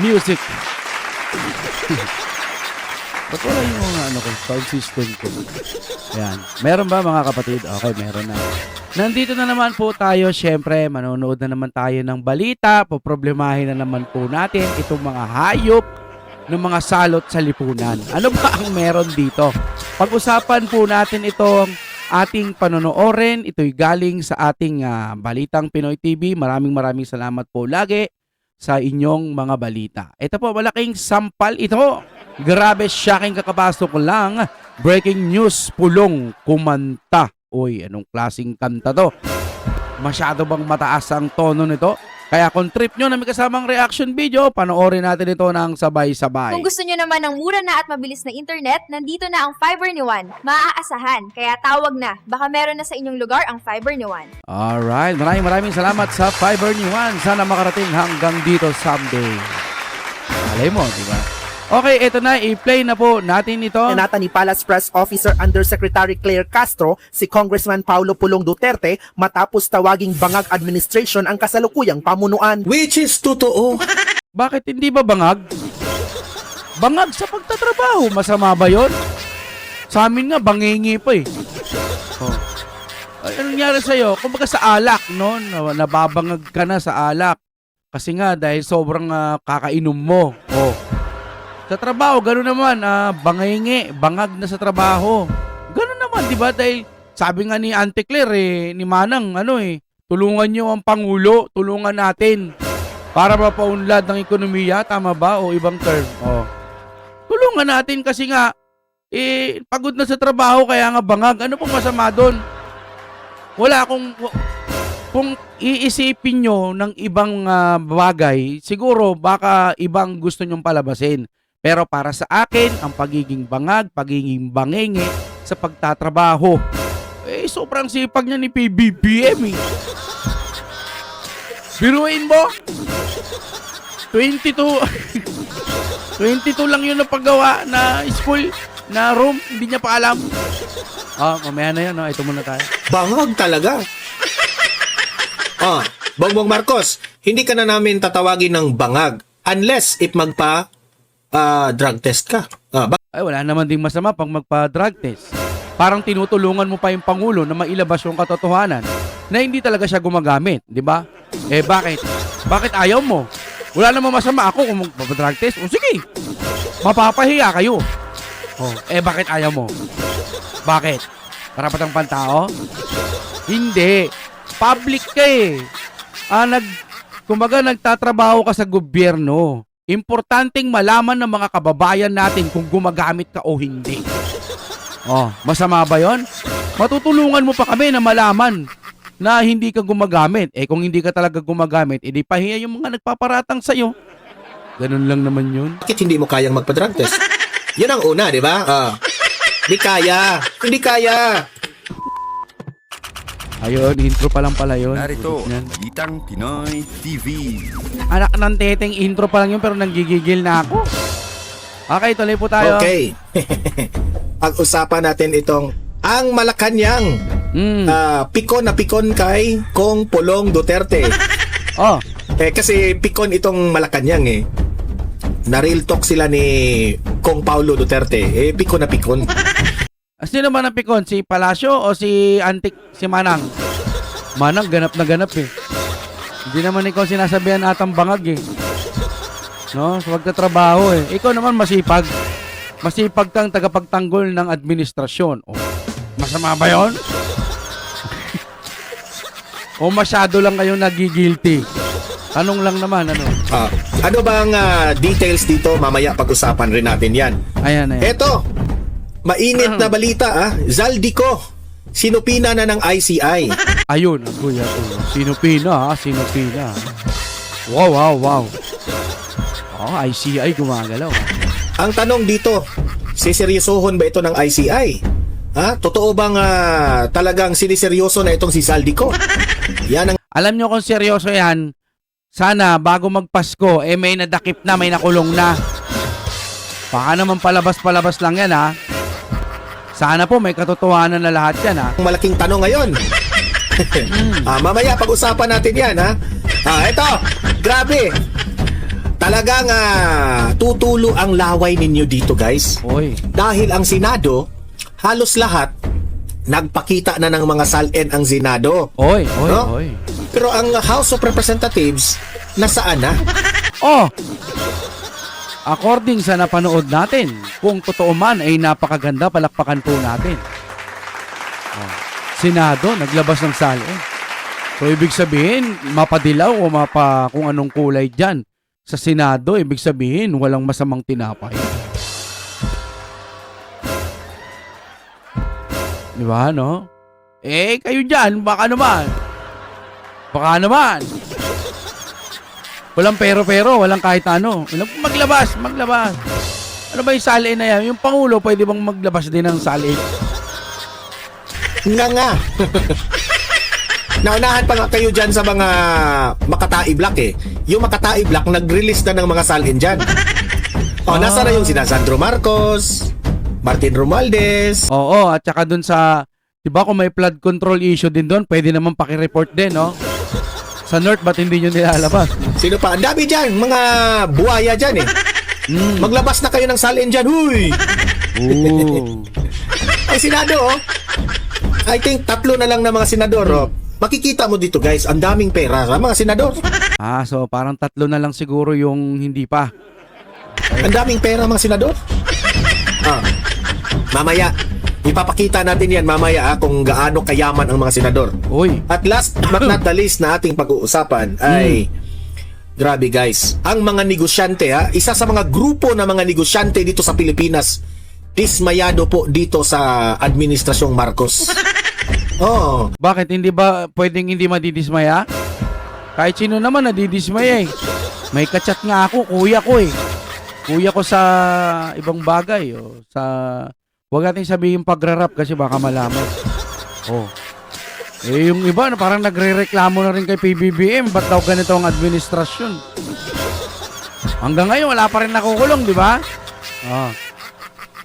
music. Ba't wala yung sound system ko? Ayan. Meron ba mga kapatid? Okay, meron na. Nandito na naman po tayo. Siyempre, manonood na naman tayo ng balita. Poproblemahin na naman po natin itong mga hayop ng mga salot sa lipunan. Ano ba ang meron dito? Pag-usapan po natin itong ating panonoorin. Ito'y galing sa ating Balitang Pinoy TV. Maraming salamat po lagi sa inyong mga balita. Ito po, malaking sampal ito. Grabe, shocking kakapasok lang. Breaking news, pulong kumanta. Uy, anong klaseng kanta to? Masyado bang mataas ang tono nito? Kaya kung trip nyo na may kasamang reaction video, panoorin natin ito ng sabay-sabay. Kung gusto nyo naman ng mura na at mabilis na internet, nandito na ang Fiber ni Juan. Maaasahan, kaya tawag na. Baka meron na sa inyong lugar ang Fiber ni Juan. Alright, maraming salamat sa Fiber ni Juan. Sana makarating hanggang dito someday. Alay mo, di ba? Okay, ito na, i-play na po natin ito. Senata ni Palace Press Officer Undersecretary Claire Castro, si Congressman Paulo Pulong Duterte, matapos tawaging bangag administration ang kasalukuyang pamunuan. Which is totoo. Bakit hindi ba bangag? Bangag sa pagtatrabaho, masama ba yun? Sa amin nga, bangingi pa eh. Oh. Ay, anong nangyari sa'yo? Kumbaga sa alak, no? Nababangag ka na sa alak. Kasi nga, dahil sobrang kakainom mo. Oh. Sa trabaho, gano'n naman, bangingi, bangag na sa trabaho. Gano'n naman, di ba? Dahil sabi nga ni Auntie Claire, ni Manang, tulungan nyo ang Pangulo, tulungan natin para mapaunlad ng ekonomiya, tama ba? O ibang term? Oh. Tulungan natin kasi nga, pagod na sa trabaho, kaya nga bangag. Ano pong masama doon? Wala kung iisipin nyo ng ibang bagay, siguro baka ibang gusto nyong palabasin. Pero para sa akin, ang pagiging bangag, pagiging bangingi sa pagtatrabaho, sobrang sipag niya ni PBBM eh. Biruin mo, 22 lang yun na paggawa na school, na room, hindi niya pa alam. Mamaya na yan, ito muna tayo. Bangag talaga. Bongbong Marcos, hindi ka na namin tatawagin ng bangag unless if drug test ka. Ay, wala naman ding masama pag magpa-drug test. Parang tinutulungan mo pa yung Pangulo na mailabas yung katotohanan na hindi talaga siya gumagamit, di ba? Bakit? Bakit ayaw mo? Wala namang masama ako kung magpa-drug test. O sige, mapapahiya kayo. Bakit ayaw mo? Bakit? Karapatang pantao? Hindi. Public ka eh. Kumbaga nagtatrabaho ka sa gobyerno. Importanteng malaman ng mga kababayan natin kung gumagamit ka o hindi. Masama ba yon? Matutulungan mo pa kami na malaman na hindi ka gumagamit. Kung hindi ka talaga gumagamit, edi pahiya yung mga nagpaparatang sa'yo. Ganun lang naman yun. Bakit hindi mo kayang magpa-drug test? Yun ang una, di ba? Hindi kaya. Hindi kaya. Ayun, intro pa lang pala yun. Narito, Balitang Pinoy TV. Anak ng teteng, intro pa lang yun pero nanggigigil na ako. Okay, tuloy po tayo. Okay. Pag-usapan natin itong ang Malacanang. Pikon na pikon kay Kong Pulong Duterte. Kasi pikon itong Malacanang eh. Na-real talk sila ni Kong Paulo Duterte. Pikon na pikon. Sino man ang pikon? Si Palacio o si si Manang? Manang, ganap na ganap eh. Hindi naman ikaw sinasabihan atang bangag eh. No? Sa pagtatrabaho eh. Ikaw naman masipag. Masipag kang tagapagtanggol ng administrasyon. Masama ba yun? O masyado lang kayong nagigilty? Tanong lang naman, ano bang details dito? Mamaya pag-usapan rin natin yan. Ayan. Eto, mainit na balita Zaldico, sinupina na ng ICI. Ayun, kuya. Sinupina. Wow. ICI gumagalaw. Ang tanong dito, siseryosohon ba ito ng ICI? Totoo bang talagang siniseryoso na itong si Zaldico? Yan ang... Alam nyo kung seryoso yan, sana bago magpasko, may nadakip na, may nakulong na. Baka naman palabas lang yan Sana po may katotohanan na lahat yan Malaking tanong ngayon. Mamaya pag-usapan natin yan Ito, grabe. Talagang tutulo ang laway ninyo dito, guys. Oy. Dahil ang Senado, halos lahat, nagpakita na ng mga salin ang Senado. Oy, oy, No? oy. Pero ang House of Representatives, nasaan na? Oh! According sa napanood natin, kung totoo man ay napakaganda, palakpakan po natin. Oh. Senado, naglabas ng salin. So, ibig sabihin, mapadilaw o kung anong kulay dyan. Sa Senado, ibig sabihin, walang masamang tinapay. Di ba, no? Eh, kayo dyan, baka naman. Baka naman. Walang pero-pero, walang kahit ano. Maglabas. Ano ba yung salin na yan? Yung Pangulo, pwede bang maglabas din ng salin? Nga. Naunahan pa nga kayo dyan sa mga Makatai Black eh. Yung Makatai Black, nag-release na ng mga salin dyan. Nasa na yung sina Sandro Marcos, Martin Romualdez. Oo, at saka dun sa, di ba kung may flood control issue din doon, pwede naman pakireport din, no? Sa North, ba't hindi nyo nilalabas? Sino pa? Ang dami dyan, mga buhaya dyan eh. Maglabas na kayo ng salin dyan, huy! Ooh. Ay, Senado, oh. I think 3 na lang na mga senador, oh. Makikita mo dito, guys, ang daming pera sa mga senador. So parang 3 na lang siguro yung hindi pa. Ang daming pera mga senador. Mamaya, ipapakita natin yan mamaya kung gaano kayaman ang mga senador. Uy. At last but not the least na ating pag-uusapan ay grabe guys, ang mga negosyante isa sa mga grupo na mga negosyante dito sa Pilipinas, dismayado po dito sa Administrasyong Marcos. Oh. Bakit? Hindi ba pwedeng hindi madidismaya? Kahit sino naman nadidismaya eh. May kachat nga ako, kuya ko eh. Kuya ko sa ibang bagay. Sa huwag natin sabihin pagrarap kasi baka malaman. Yung iba na parang nagre-reklamo na rin kay PBBM. Ba't daw ganito ang administrasyon? Hanggang ngayon wala pa rin nakukulong, di ba?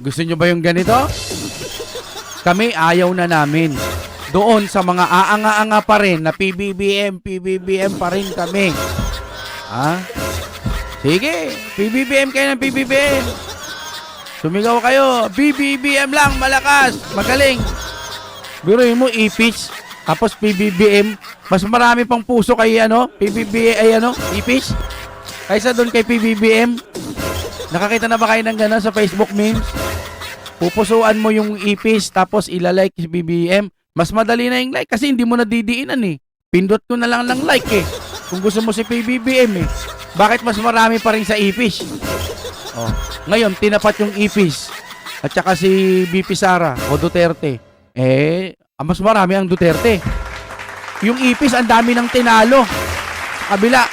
Gusto nyo ba yung ganito? Kami ayaw na namin. Doon sa mga aanga-anga pa rin na PBBM pa rin kami. Sige, PBBM kayo ng PBBM. Sumigaw kayo, PBBM lang, malakas, magaling. Biruin mo, ipis, tapos PBBM, mas marami pang puso kay ipis, kaysa doon kay PBBM. Nakakita na ba kayo ng gano'n sa Facebook memes? Pupusuan mo yung ipis, tapos ilalike si PBBM. Mas madali na yung like kasi hindi mo nadidiinan eh. Pindot ko na lang ng like eh. Kung gusto mo si PBBM eh. Bakit mas marami pa rin sa ipis? Ngayon, tinapat yung ipis. At saka si BP Sara o Duterte. Mas marami ang Duterte. Yung ipis, ang dami ng tinalo. Sa kabila.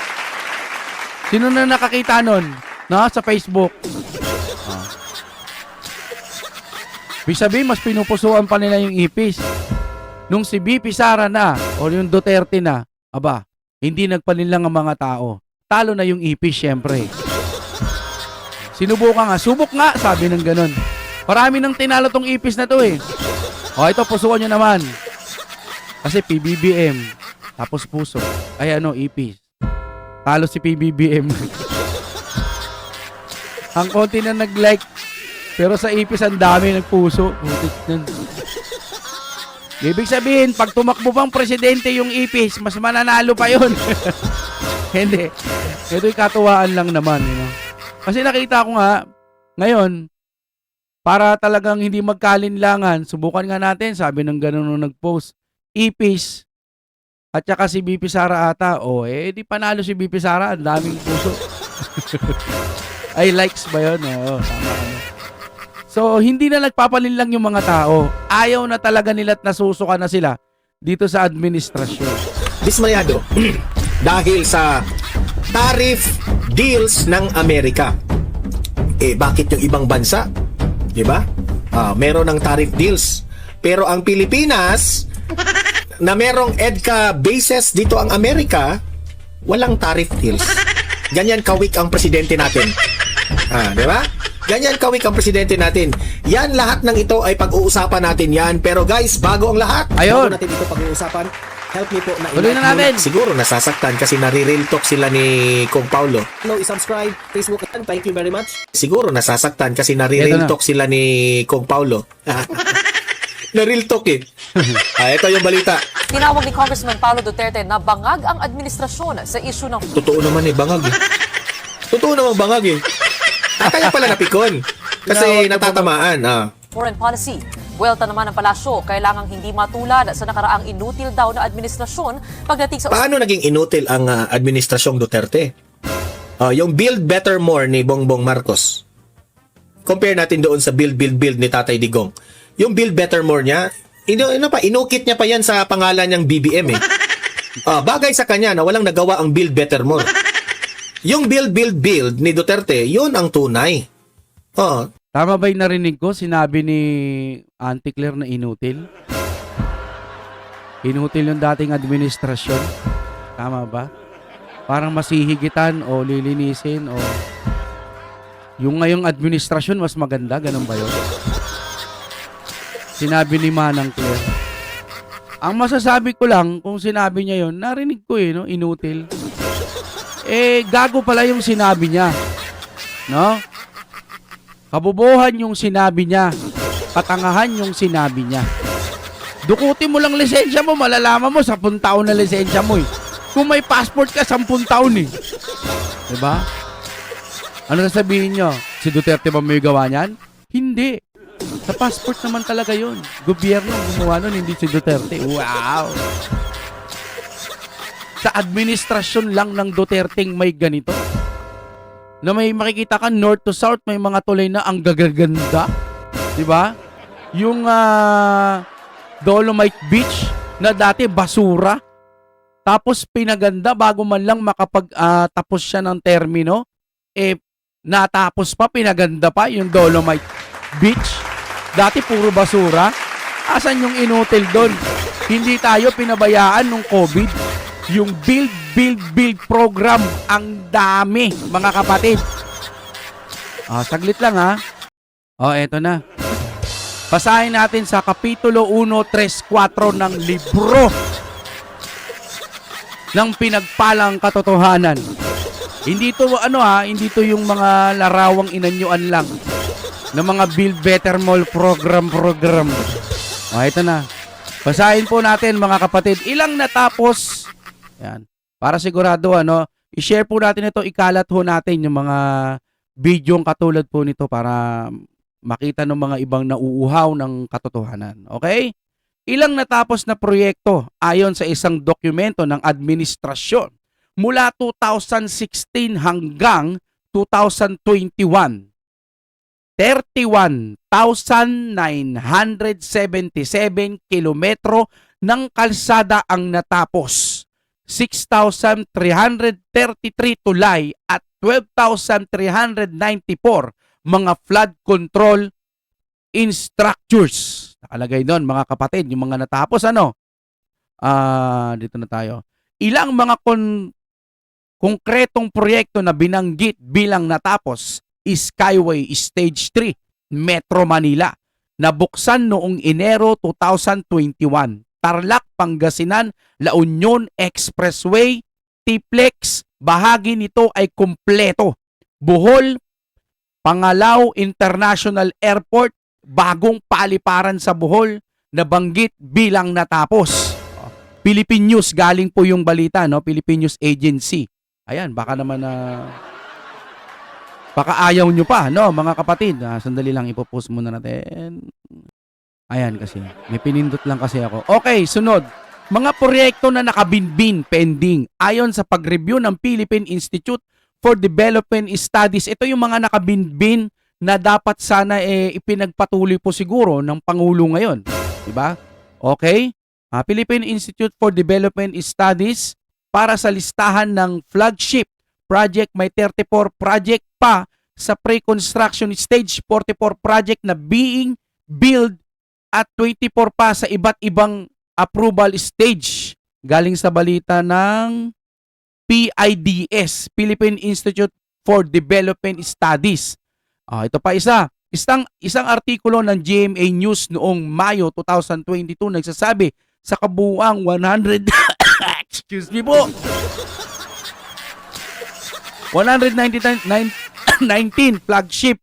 Sino na nakakita nun? Sa Facebook. Ibig sabihin, mas pinupusuan pa nila yung ipis. Nung si BP Sara na o yung Duterte na, hindi nagpaninlang ang mga tao. Talo na yung ipis, syempre. Sinubukan nga. Subok nga, sabi ng ganun. Marami nang tinalo tong ipis na to eh. Ito, pusuan nyo naman. Kasi PBBM, tapos puso. Ipis. Talo si PBBM. Ang konti na nag-like, pero sa ipis ang dami nagpuso. Ibig sabihin, pag tumakbo pang presidente yung ipis, mas mananalo pa yun. Hindi. Ito'y katuwaan lang naman. Kasi nakita ko nga, ngayon, para talagang hindi magkalinlangan, subukan nga natin, sabi ng ganun nung nag-post, ipis, at saka si BP Sara ata, di panalo si BP Sara, ang daming puso. Ay, likes ba yun? Tama. So, hindi na nagpapalinlang yung mga tao. Ayaw na talaga nila at nasusuka na sila dito sa administrasyon. Dismayado dahil sa tariff deals ng Amerika. Bakit yung ibang bansa? Diba? Meron ng tariff deals. Pero ang Pilipinas, na merong EDCA bases dito ang Amerika, walang tariff deals. Ganyan kawik ang presidente natin. Diba? Ganyan kawik ang presidente natin. Yan, lahat ng ito ay pag-uusapan natin yan. Pero guys, bago ang lahat, Ayun. bago natin ito pag-uusapan, Help me po na Tuloy na natin. Siguro nasasaktan kasi nare-real talk sila ni Kong Paulo. Hello, subscribe Facebook and thank you very much. Siguro nasasaktan kasi Eto nare-real na. talk sila ni Kong Paulo. Na-real talk eh. Ito yung balita. Tinawag ni Congressman Paulo Duterte na bangag ang administrasyon sa isyu ng Totoo naman eh, bangag eh. Totoo naman bangag eh. Kaya pala napikon. Kasi natatamaan. foreign policy. Welta naman ng palasyo, kailangang hindi matulad sa nakaraang inutil daw na administrasyon pagdating sa Paano naging inutil ang administrasyong Duterte? Yung Build Better More ni Bongbong Marcos. Compare natin doon sa Build ni Tatay Digong. Yung Build Better More niya, inukit niya pa yan sa pangalan niyang BBM eh. Bagay sa kanya na walang nagawa ang Build Better More. Yung Build ni Duterte, yun ang tunay. Tama ba yung narinig ko? Sinabi ni Auntie Claire na inutil? Inutil yung dating administrasyon? Tama ba? Parang masihigitan o lilinisin o yung ngayong administrasyon mas maganda, ganun ba yun? Sinabi ni Manang Claire. Ang masasabi ko lang, kung sinabi niya yun, narinig ko no? Inutil. Gago pala yung sinabi niya. No? Kabubuhan yung sinabi niya. Katangahan yung sinabi niya. Dukutin mo lang lisensya mo, malalaman mo 10 taon na lisensya mo eh. Kung may passport ka, 10 taon eh. Diba? Ano na sabihin nyo? Si Duterte ba may gawa niyan? Hindi. Sa passport naman talaga yun. Gobyerno ang gumawa nun, hindi si Duterte. Wow! Sa administrasyon lang ng Duterteng may ganito. Na may makikita ka north to south, may mga tulay na ang gagaganda. Diba? Yung Dolomite Beach na dati basura. Tapos pinaganda bago man lang makapag-tapos siya ng termino. Natapos pa, pinaganda pa yung Dolomite Beach. Dati puro basura. Asan yung inutil doon? Hindi tayo pinabayaan nung COVID. Yung build program, ang dami, mga kapatid. Saglit lang ha. Eto na. Basahin natin sa Kapitulo 1, 3, 4 ng libro ng pinagpalang katotohanan. Hindi to hindi to yung mga larawang inanyuan lang ng mga Build Better Mall program. Ito na. Basahin po natin mga kapatid. Ilang natapos. Yan. Para sigurado i-share po natin ito, ikalat ho natin yung mga bidyong katulad po nito para makita ng mga ibang nauuhaw ng katotohanan. Okay? Ilang natapos na proyekto ayon sa isang dokumento ng administrasyon mula 2016 hanggang 2021. 31,977 kilometro ng kalsada ang natapos. 6,333 tulay at 12,394 mga flood control structures. Nakalagay doon mga kapatid, yung mga natapos dito na tayo. Ilang mga konkretong proyekto na binanggit bilang natapos is Skyway Stage 3, Metro Manila, na buksan noong Enero 2021. Tarlac, Pangasinan, La Union Expressway, Tiplex, bahagi nito ay kumpleto. Bohol, Pangalao International Airport, bagong paliparan sa Bohol, nabanggit bilang natapos. Philippine News, galing po yung balita, Philippine News Agency. Ayan, baka naman baka ayaw nyo pa, mga kapatid. Sandali lang, ipopost muna natin. Ayan kasi, may pinindot lang kasi ako. Okay, sunod. Mga proyekto na nakabinbin, pending. Ayon sa pag-review ng Philippine Institute for Development Studies, ito yung mga nakabinbin na dapat sana ipinagpatuloy po siguro ng Pangulo ngayon. Diba? Okay? Philippine Institute for Development Studies, para sa listahan ng flagship project, may 34 project pa sa pre-construction stage, 44 project na being built at 24 pa sa iba't ibang approval stage. Galing sa balita ng PIDS, Philippine Institute for Development Studies. Ito pa isa. Isang artikulo ng GMA News noong Mayo 2022 nagsasabi sa kabuuang 100 excuse me po 119 flagship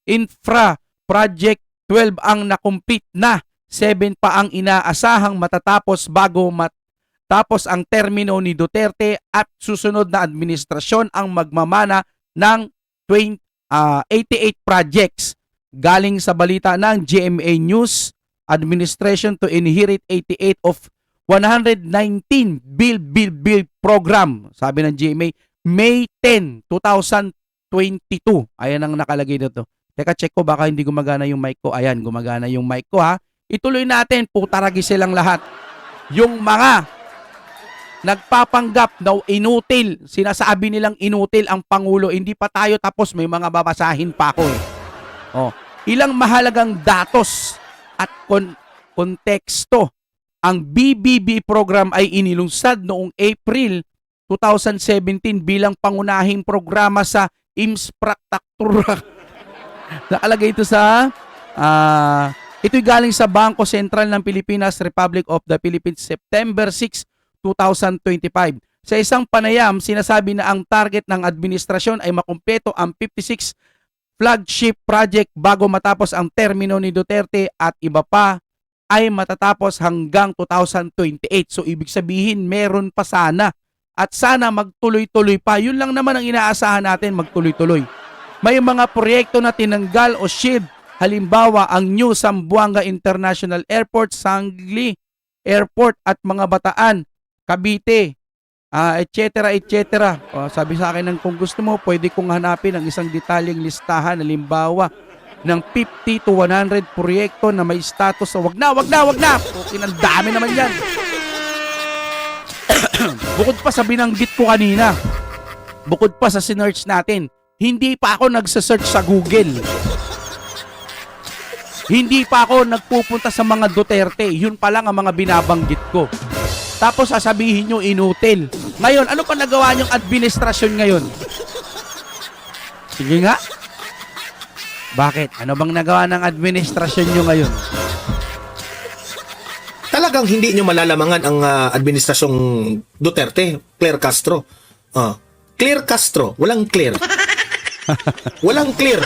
infra project, 12 ang nakumplete na, 7 pa ang inaasahang matatapos bago matapos ang termino ni Duterte at susunod na administrasyon ang magmamana ng 88 projects. Galing sa balita ng GMA News, administration to inherit 88 of 119 build program, sabi ng GMA, May 10, 2022. Ayan ang nakalagay dito. Teka, check ko baka hindi gumagana yung mic ko. Ayan, gumagana yung mic ko ha. Ituloy natin, putaragi silang lahat. Yung mga nagpapanggap na inutil, sinasabi nilang inutil ang Pangulo, hindi pa tayo tapos, may mga babasahin pa ako eh. Oh, ilang mahalagang datos at konteksto. Ang BBB program ay inilunsad noong April 2017 bilang pangunahing programa sa infrastruktura. Nakalagay ito sa ito'y galing sa Bangko Sentral ng Pilipinas, Republic of the Philippines, September 6, 2025. Sa isang panayam, sinasabi na ang target ng administrasyon ay makumpleto ang 56 flagship project bago matapos ang termino ni Duterte at iba pa ay matatapos hanggang 2028. So ibig sabihin meron pa sana at sana magtuloy-tuloy pa. Yun lang naman ang inaasahan natin, magtuloy-tuloy. May mga proyekto na tinanggal o shield. Halimbawa, ang New Zamboanga International Airport, Sangli Airport at mga Bataan, Cavite, etc. Sabi sa akin kung gusto mo, pwede kong hanapin ang isang detalyeng listahan. Halimbawa, ng 50 to 100 proyekto na may status. So, wag na. Pukin, ang dami naman yan. Bukod pa sa binanggit ko kanina, bukod pa sa sinearch natin, hindi pa ako nagsasearch sa Google. Hindi pa ako nagpupunta sa mga Duterte. Yun pa lang ang mga binabanggit ko. Tapos sasabihin nyo inutil. Ngayon, ano pa nagawa nyong administrasyon ngayon? Sige nga. Bakit? Ano bang nagawa ng administrasyon nyo ngayon? Talagang hindi nyo malalamangan ang administrasyong Duterte, Claire Castro. Claire Castro, walang clear. Walang clear.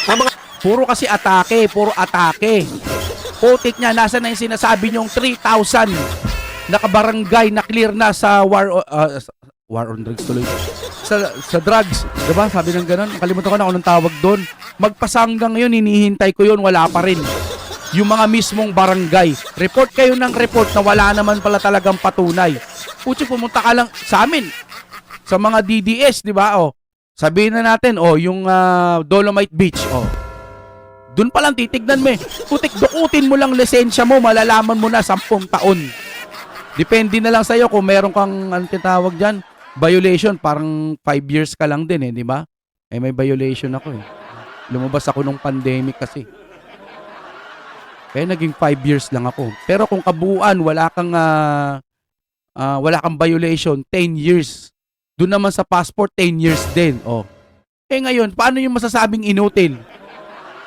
Ang mga Puro kasi atake, puro atake. Putik niya, nasa na yung sinasabi nyong 3,000 nakabarangay na clear na sa war on drugs tuloy. Sa drugs, diba? Sabi ng ganun, kalimutan ko na kung anong tawag doon. Magpasanggang ngayon, hinihintay ko yun, wala pa rin. Yung mga mismong barangay. Report kayo ng report na wala naman pala talagang patunay. Puti, pumunta ka lang sa amin. Sa mga DDS, di ba? Sabihin na natin, yung Dolomite Beach, doon pa lang titignan mo eh. Putik, dukutin mo lang lisensya mo, malalaman mo na 10 taon. Depende na lang sa'yo kung meron kang, anong tinatawag dyan, violation, parang 5 years ka lang din di ba? May violation ako Lumabas ako nung pandemic kasi. Kaya naging 5 years lang ako. Pero kung kabuuan, wala kang violation, 10 years. Doon naman sa passport, 10 years din. Ngayon, paano yung masasabing inutil?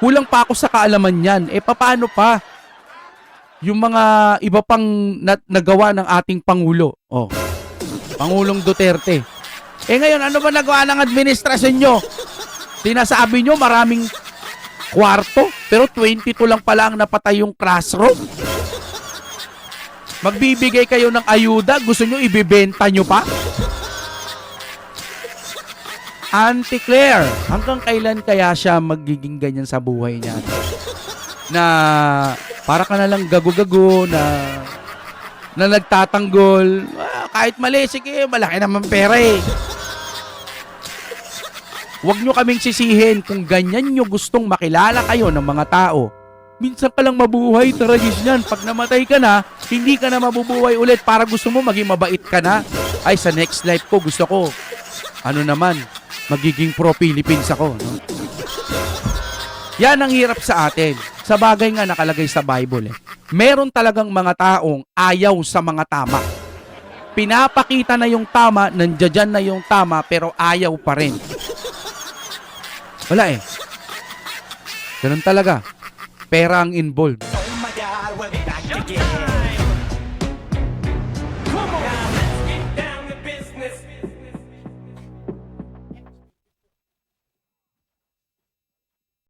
Kulang pa ako sa kaalaman yan. Paano pa? Yung mga iba pang nagawa ng ating Pangulo. Pangulong Duterte. Ngayon, ano ba nagawa ng administrasyon nyo? Sinasabi nyo maraming kwarto, pero 22 lang pala ang napatay yung classroom. Magbibigay kayo ng ayuda, gusto nyo ibibenta nyo pa? Auntie Claire, hanggang kailan kaya siya magiging ganyan sa buhay niya? Na para ka na lang gago-gago na nagtatanggol. Kahit mali, sige, malaki naman pera Huwag nyo kaming sisihin kung ganyan nyo gustong makilala kayo ng mga tao. Minsan ka lang mabuhay, tragis niyan. Pag namatay ka na, hindi ka na mabubuhay ulit para gusto mo maging mabait ka na. Ay, sa next life ko, gusto ko. Magiging pro-Philippines ako. No? Yan ang hirap sa atin. Sa bagay nga nakalagay sa Bible. Meron talagang mga taong ayaw sa mga tama. Pinapakita na yung tama, nandiyan na yung tama, pero ayaw pa rin. Wala Ganun talaga. Pera ang involved.